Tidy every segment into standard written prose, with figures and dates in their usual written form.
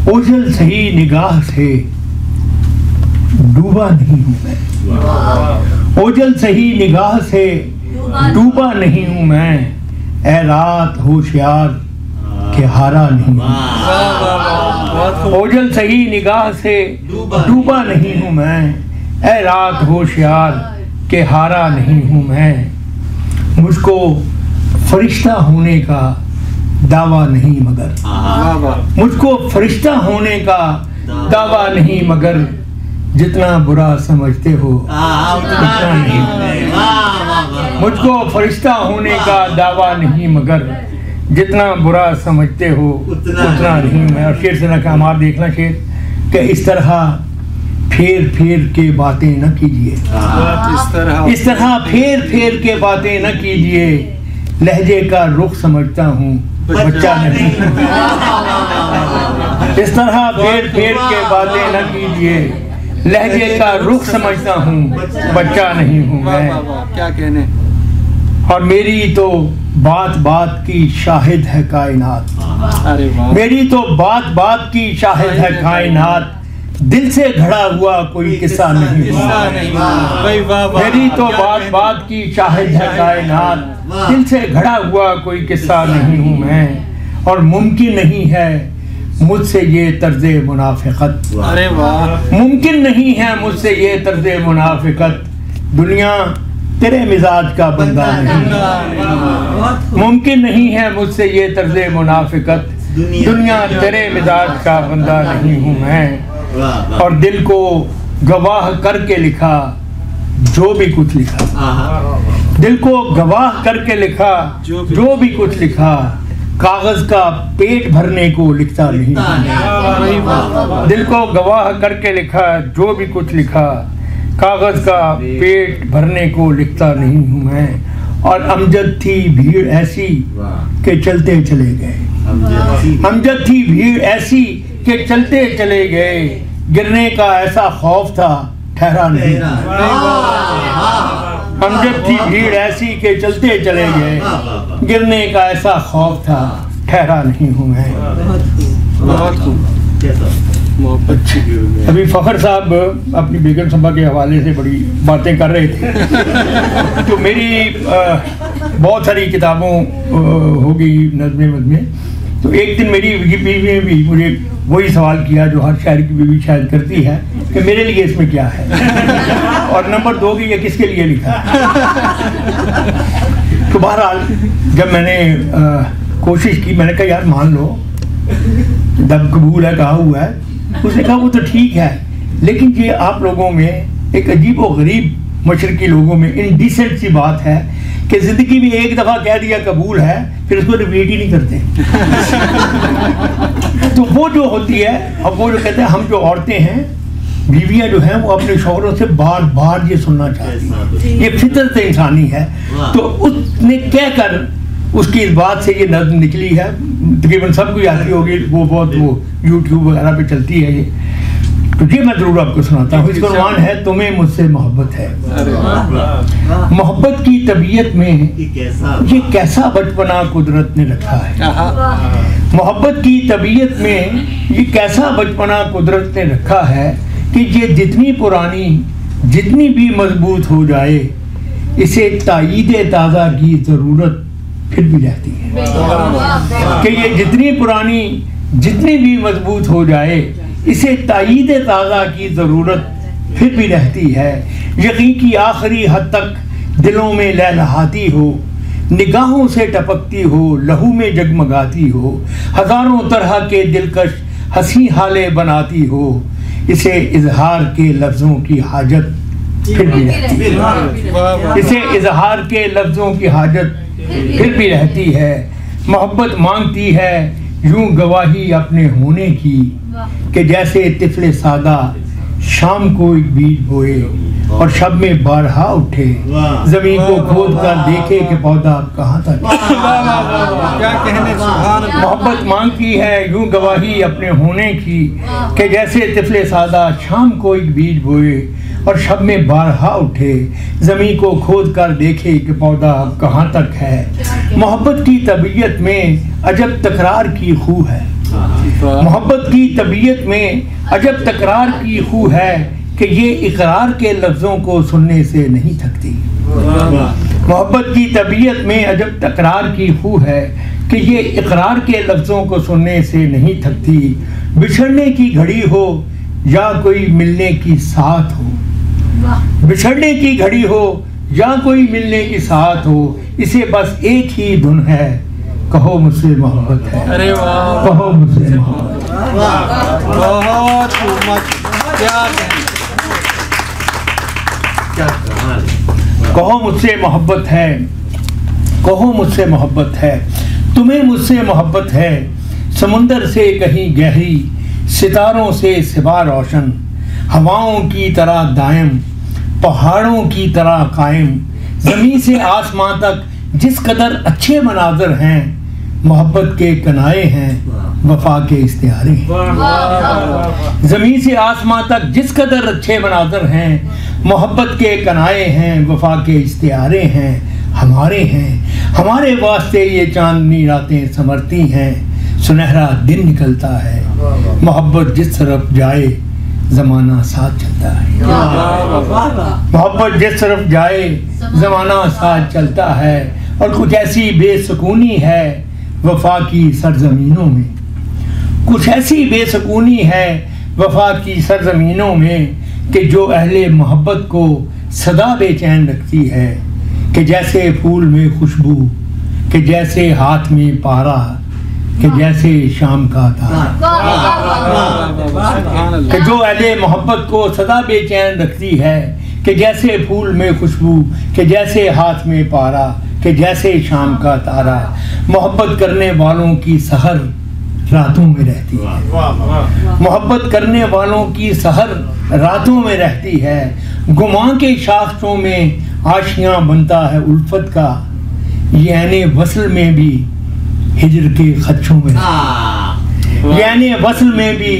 ओझल सही निगाह से डूबा नहीं हूँ मैं, ओझल सही निगाह से डूबा नहीं हूँ मैं, ऐ रात होशियार के हारा नहीं हूँ। ओझल सही निगाह से डूबा नहीं हूँ मैं, ऐ रात होशियार के हारा नहीं हूँ मैं। मुझको फरिश्ता होने का दावा नहीं मगर, मुझको फरिश्ता होने का दावा नहीं मगर, जितना बुरा समझते हो उतना नहीं। मुझको फरिश्ता होने का दावा नहीं मगर, जितना बुरा समझते हो उतना नहीं मैं। और शेर से ना काम आप देखना शेर कि इस तरह फेर फेर के बातें न कीजिए, इस तरह फेर फेर के बातें न कीजिए, लहजे का रुख समझता हूँ बच्चा नहीं। इस तरह फेर फेर के बातें न कीजिए, लहजे का रुख समझता हूँ बच्चा नहीं हूँ मैं। क्या कहने। और मेरी तो बात बात की शाहिद है कायनात, अरे वाह। मेरी तो बात बात की शाहिद है कायनात, दिल से घड़ा हुआ कोई किस्सा नहीं हुआ। मेरी तो बात बात की शाहिद है कायनात, दिल से घड़ा हुआ कोई किस्सा नहीं हूँ मैं। और मुमकिन नहीं है मुझसे ये तर्ज़े मुनाफिकत, अरे वाह। मुमकिन नहीं है मुझसे ये तर्ज़े मुनाफिकत, दुनिया तेरे मिजाज का बंदा नहीं। मुमकिन नहीं है मुझसे ये तर्ज़े मुनाफिकत, दुनिया तेरे मिजाज का बंदा नहीं हूँ मैं। और दिल को गवाह करके लिखा जो भी कुछ लिखा, दिल को गवाह करके लिखा जो भी कुछ लिखा, कागज का पेट भरने को लिखता नहीं। दिल को गवाह करके लिखा जो भी कुछ लिखा, कागज का पेट भरने को लिखता नहीं हूँ मैं। और अमजद थी भीड़ ऐसी कि चलते चले गए, अमजद थी भीड़ ऐसी कि चलते चले गए, गिरने का ऐसा खौफ था ठहरा नहीं। अमजद थी भीड़ ऐसी कि चलते चले गए, गिरने का ऐसा खौफ था ठहरा नहीं हूँ मैं। अभी फ़खर साहब अपनी बेगम सभा के हवाले से बड़ी बातें कर रहे थे। तो मेरी बहुत सारी किताबों होगी नज़्में, तो एक दिन मेरी बीवी ने भी मुझे वही सवाल किया जो हर शायर की बीवी शायद करती है कि मेरे लिए इसमें क्या है, और नंबर 2 की ये किसके लिए लिखा। तो बहरहाल जब मैंने कोशिश की, मैंने कहा यार मान लो दब कबूल है कहा हुआ है, उसने कहा वो तो ठीक है, लेकिन ये आप लोगों में एक अजीब व गरीब मशरकी लोगों में इनडिसेंट सी बात है कि जिंदगी में एक दफ़ा कह दिया कबूल है फिर उसको रिपीट ही नहीं करते। तो वो जो होती है, अब वो जो कहते हैं हम जो औरतें हैं बीवियां जो हैं वो अपने शौहरों से बार बार ये सुनना चाहती हैं, ये फितरत इंसानी है। तो उसने कहकर उसकी इस बात से ये नज़्म निकली है, तकरीबन सबको आती होगी, वो बहुत वो यूट्यूब वगैरह पे चलती है ये। तो ये मैं जरूर आपको सुनाता हूँ। इसका उन्वान है तुम्हें मुझसे मोहब्बत है। मोहब्बत की तबीयत में ये कैसा बचपना कुदरत ने रखा है, मोहब्बत की तबीयत में ये कैसा बचपना कुदरत ने रखा है कि ये जितनी पुरानी जितनी भी मजबूत हो जाए, इसे तायीद ताज़ा की ज़रूरत फिर भी रहती है। कि ये जितनी पुरानी जितनी भी मजबूत हो जाए, इसे तायीद ताज़ा की ज़रूरत फिर भी रहती है। यकीन की आखिरी हद तक दिलों में लहलहाती हो, निगाहों से टपकती हो, लहू में जगमगाती हो, हज़ारों तरह के दिलकश हंसी हाले बनाती हो, इसे इजहार के लफ्ज़ों की हाजत फिर भी रहती है। इसे इजहार के लफ्ज़ों की हाजत फिर भी रहती है। मोहब्बत मांगती है यूं गवाही अपने होने की, कि जैसे तिफले सादा शाम को एक बीज बोए और शब में बारहा उठे, जमीन को खोद कर देखे कि पौधा कहाँ तक। क्या कहने। मोहब्बत मांगती है यूं गवाही अपने होने की, कि जैसे तिफले सादा शाम को एक बीज बोए और शब में बारहा उठे, ज़मीन को खोद कर देखे कि पौधा कहाँ तक है। मोहब्बत की तबीयत में अजब तकरार की खू है, मोहब्बत की तबीयत में अजब तकरार की खू है कि ये इकरार के लफ्ज़ों को सुनने से नहीं थकती। मोहब्बत की तबीयत में अजब तकरार की खू है कि ये इकरार के लफ्ज़ों को सुनने से नहीं थकती। बिछड़ने की घड़ी हो या कोई मिलने की साथ हो, बिछड़ने की घड़ी हो या कोई मिलने की साथ हो, इसे बस एक ही धुन है, कहो मुझसे मोहब्बत है। अरे वाह, कहो मुझसे मोहब्बत है। बहुत कहो मुझसे मोहब्बत है, कहो मुझसे मोहब्बत है, तुम्हें मुझसे मोहब्बत है। समुंदर से कहीं गहरी, सितारों से सिवा रोशन, हवाओं की तरह दायम, पहाड़ों की तरह कायम, ज़मीन से आसमां तक जिस कदर अच्छे मनाजर हैं, मोहब्बत के कनाए हैं, वफा के इस्तिआरे हैं। ज़मीन से आसमां तक जिस कदर अच्छे मनाजर हैं, मोहब्बत के कनाए हैं, वफा के इस्तिआरे हैं, हमारे हैं। हमारे वास्ते ये चांदनी रातें संवरती हैं, सुनहरा दिन निकलता है, मोहब्बत जिस तरफ जाए ज़माना साथ चलता है। मोहब्बत जिस तरफ जाए ज़माना साथ चलता है। और कुछ ऐसी बेसुकूनी है वफा की सरजमीनों में, कुछ ऐसी बेसुकूनी है वफा की सरजमीनों में कि जो अहले मोहब्बत को सदा बेचैन रखती है, कि जैसे फूल में खुशबू, कि जैसे हाथ में पारा, कि जैसे शाम का तारा। कि जो अहले मोहब्बत को सदा बेचैन रखती है, कि जैसे फूल में खुशबू, कि जैसे हाथ में पारा, कि जैसे शाम का तारा। मोहब्बत करने वालों की सहर रातों में रहती है, मोहब्बत करने वालों की सहर रातों में रहती है। गुमां के शाख्सों में आशियां बनता है उल्फत का, यानी वसल में भी हिजर के खदशों में, यानी वसल में भी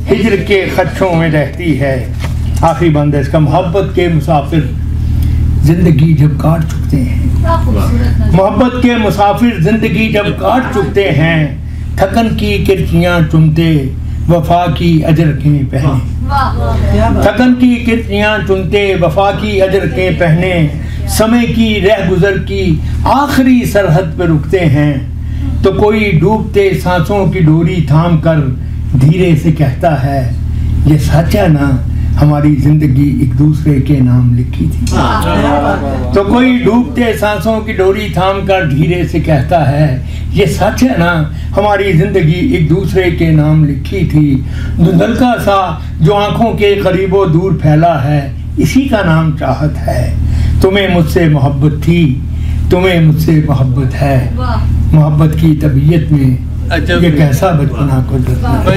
हिजर के खदशों में रहती है। आखिरी बंद है इसका। मोहब्बत के मुसाफिर जिंदगी जब काट चुकते हैं, मोहब्बत के मुसाफिर जिंदगी जब काट चुकते हैं, थकन की किरचियां चुनते वफा की अजर के पहने, थकन की किरचियां चुनते वफा की अजर के पहने, समय की रह गुजर की आखिरी सरहद पे रुकते हैं, तो कोई डूबते सांसों की डोरी थाम कर धीरे से कहता है, ये सच है ना हमारी जिंदगी एक दूसरे के नाम लिखी थी। तो कोई डूबते सांसों की डोरी थाम कर धीरे से कहता है, ये सच है ना हमारी जिंदगी एक दूसरे के नाम लिखी थी। धुंधलका सा जो आंखों के करीबो दूर फैला है, इसी का नाम चाहत है। तुम्हें मुझसे मोहब्बत थी, तुम्हें मुझसे मोहब्बत है। मोहब्बत की तबीयत में ये कैसा बचपना कुदरत है।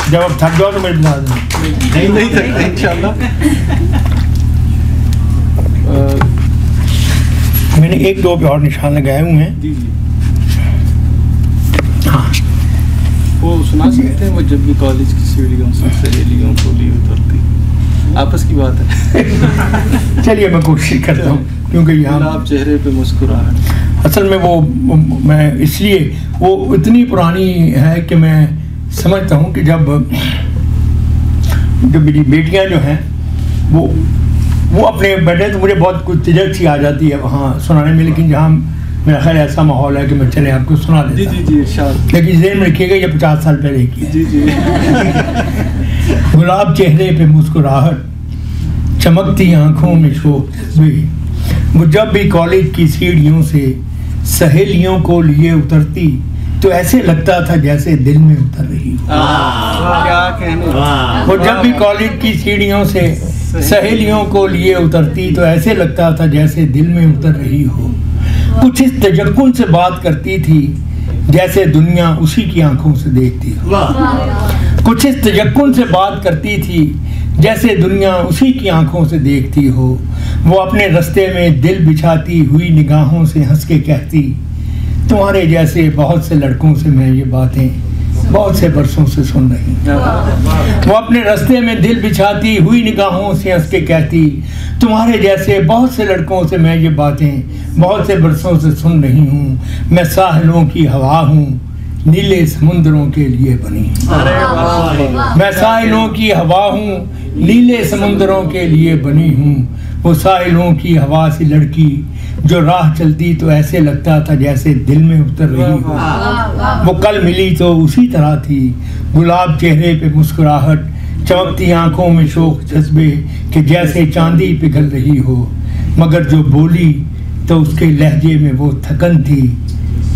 जब अब थक जाओ तो मेरे बता दें। नहीं थकते इंशाल्लाह। मैंने एक दो पे और निशान लगाए हुए हैं। हाँ, वो सुना सकते हैं, वो जब भी कॉलेज की सीढ़ियों से सहेलियों को लिए उतरती, आपस की बात है। चलिए मैं कोशिश करता हूँ, क्योंकि यहाँ आप चेहरे पे मुस्कुराहट, असल में वो मैं इसलिए वो इतनी पुरानी है कि मैं समझता हूँ कि जब मेरी बेटियाँ जो हैं वो अपने बैठे तो मुझे बहुत कुछ झिझक सी आ जाती है वहाँ सुनाने में, लेकिन जहाँ मेरा ख्याल ऐसा माहौल है कि मैं चले आपको सुना देता हूँ। जी जी, लेकिन ज़हन में रखिएगा ये 50 साल पहले की है। जी जी। गुलाब चेहरे पे मुस्कुराहट, चमकती आंखों में शोक तस्वीर, वो जब भी कॉलेज की सीढ़ियों से सहेलियों को लिए उतरती तो ऐसे लगता था जैसे दिल में उतर रही। क्या कहने। वो जब भी कॉलेज की सीढ़ियों से सहेलियों को लिए उतरती तो ऐसे लगता था जैसे दिल में उतर रही हो। कुछ इस तजक्कुन से बात करती थी जैसे दुनिया उसी की आंखों से देखती हो। कुछ इस तजक्कुन से बात करती थी जैसे दुनिया उसी की आंखों से देखती हो। वो अपने रास्ते में दिल बिछाती हुई निगाहों से हंस के कहती, तुम्हारे जैसे बहुत से लड़कों से मैं ये बातें बहुत से बरसों से सुन रही। वो अपने रास्ते में दिल बिछाती हुई निगाहों से हंस के कहती, तुम्हारे जैसे बहुत से लड़कों से मैं ये बातें बहुत से बरसों से सुन रही हूँ। मैं साहिलों की हवा हूँ, नीले समुद्रों के लिए बनी। मैं साहिलों की हवा हूँ, नीले समुद्रों के लिए बनी हूँ। वो साहिलों की हवा सी लड़की जो राह चलती तो ऐसे लगता था जैसे दिल में उतर रही हो। वो कल मिली तो उसी तरह थी, गुलाब चेहरे पे मुस्कुराहट, चमकती आंखों में शौक जज्बे कि जैसे चांदी पिघल रही हो। मगर जो बोली तो उसके लहजे में वो थकन थी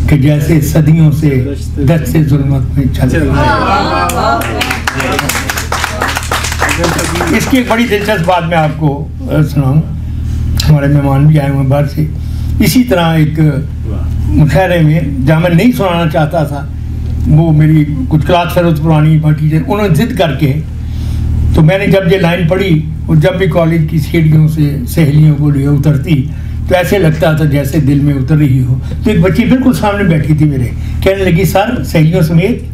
कि जैसे सदियों से दस्त से जुल्मत में चल रही। इसकी एक बड़ी दिलचस्प बात मैं आपको सुनाऊं। हमारे मेहमान भी आए हुए बाहर से। इसी तरह एक मुशायरे में जहाँ मैं नहीं सुनाना चाहता था, वो मेरी कुछ क्लास फेलोज पुरानी टीचर उन्होंने जिद करके, तो मैंने जब ये लाइन पढ़ी, और जब भी कॉलेज की सीढ़ियों से सहेलियों को लिए उतरती तो ऐसे लगता था जैसे दिल में उतर रही हो। तो एक बच्ची बिल्कुल सामने बैठी थी मेरे, कहने लगी सर सहेलियों समेत।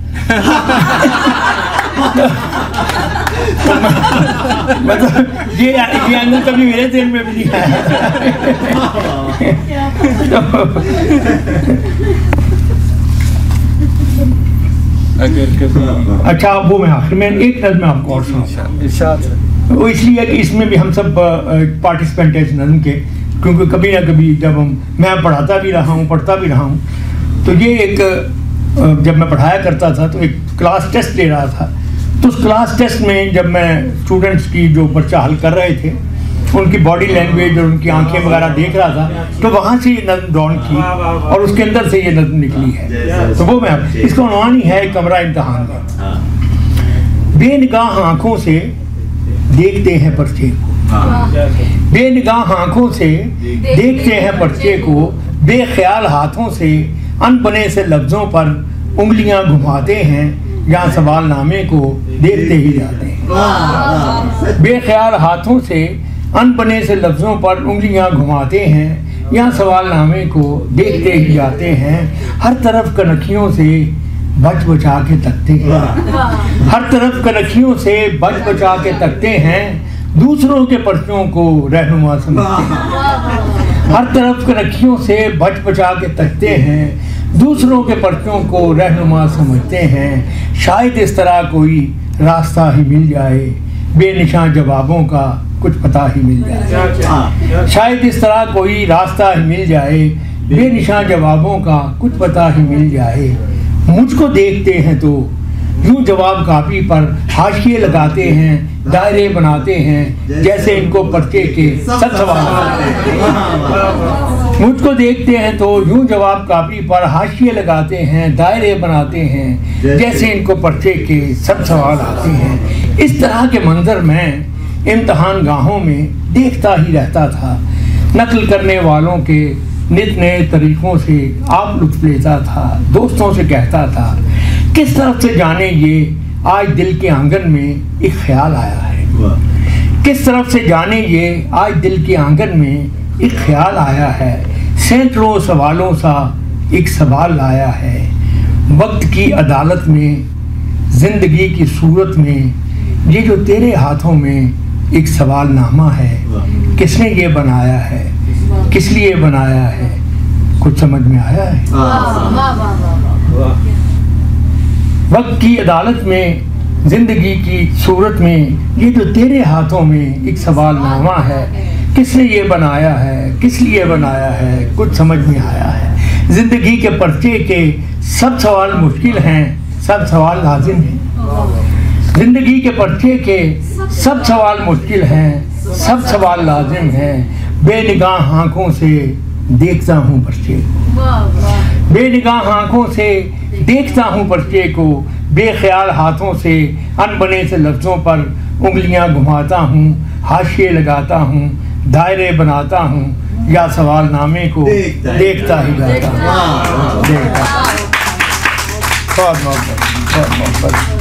मतलब ये एंगल कभी मेरे दिल में भी नहीं आया। अच्छा, वो मैं आखिर में एक नज़्म आपको और सुनाऊंगा। वो इसलिए कि इसमें भी हम सब पार्टिसिपेंट हैं इस नज़्म के, क्योंकि कभी ना कभी जब मैं पढ़ाता भी रहा हूँ, पढ़ता भी रहा हूँ, तो ये एक जब मैं पढ़ाया करता था तो एक क्लास टेस्ट ले रहा था। तो उस क्लास टेस्ट में जब मैं स्टूडेंट्स की जो पर्चा हल कर रहे थे, उनकी बॉडी लैंग्वेज और उनकी आंखें वगैरह देख रहा था, तो वहाँ से ये नज़्म ड्रॉन की और उसके अंदर से ये नज़्म निकली है। तो वो मैं इसका उन्वान ही है कमरा इम्तिहान में। बेनिगाह आँखों से देखते हैं पर्चे को, बेनिगाह आँखों से देखते हैं पर्चे को, बेख्याल हाथों से अनबने से लफ्ज़ों पर उंगलियां घुमाते हैं, यहाँ सवाल नामे को देखते ही जाते हैं। बेख्याल हाथों से अनबने से लफ्ज़ों पर उंगलियां घुमाते हैं, यहाँ सवाल नामे को देखते ही जाते हैं। हर तरफ कनखियों से बच बचा के तकते हैं, हर तरफ कनखियों से बच बचा के तकते हैं, दूसरों के पर्चों को रहनुमा समझते हैं। हर तरफ कनखियों से बच बचा के तकते हैं, दूसरों के पर्चों को रहनुमा समझते हैं। शायद इस तरह कोई रास्ता ही मिल जाए, बेनिशान जवाबों का कुछ पता ही मिल जाए। शायद इस तरह कोई रास्ता ही मिल जाए, बेनिशान जवाबों का कुछ पता ही मिल जाए। मुझको देखते हैं तो यूं जवाब कापी पर हाशिए लगाते हैं, दायरे बनाते हैं, जैसे इनको पर्चे के सब सवाल आते हैं। मुझको देखते हैं तो यूं जवाब कापी पर हाशिए लगाते हैं, दायरे बनाते हैं, जैसे इनको पर्चे के सब सवाल आते हैं। इस तरह के मंजर मैं इम्तिहान गाहों में देखता ही रहता था। नकल करने वालों के नित नए तरीक़ों से आप लुत्फ़ लेता था, दोस्तों से कहता था, किस तरफ से जाने ये आज दिल के आंगन में एक ख्याल आया है। किस तरफ से जाने ये आज दिल के आंगन में एक ख्याल आया है। सैकड़ों सवालों सा एक सवाल आया है। वक्त की अदालत में, ज़िंदगी की सूरत में, ये जो तेरे हाथों में एक सवाल नामा है, किसने ये बनाया है, किस लिए बनाया है, कुछ समझ में आया है? वक्त की अदालत में, जिंदगी की सूरत में, ये जो तेरे हाथों में एक सवाल नामा है, किसने ये बनाया है, किस लिए बनाया है, कुछ समझ में आया है। जिंदगी के पर्चे के सब सवाल मुश्किल हैं, सब सवाल लाजिम हैं। जिंदगी के पर्चे के सब सवाल मुश्किल हैं, सब सवाल लाजिम हैं। बेनिगाह आँखों से देखता हूँ पर्चे को, बेनिगाह आँखों से देखता हूँ पर्चे को, बेख्याल हाथों से अनबने से लफ्ज़ों पर उंगलियाँ घुमाता हूँ, हाशिए लगाता हूँ, दायरे बनाता हूँ, या सवाल नामे को देखता ही जाता हूँ। बहुत बहुत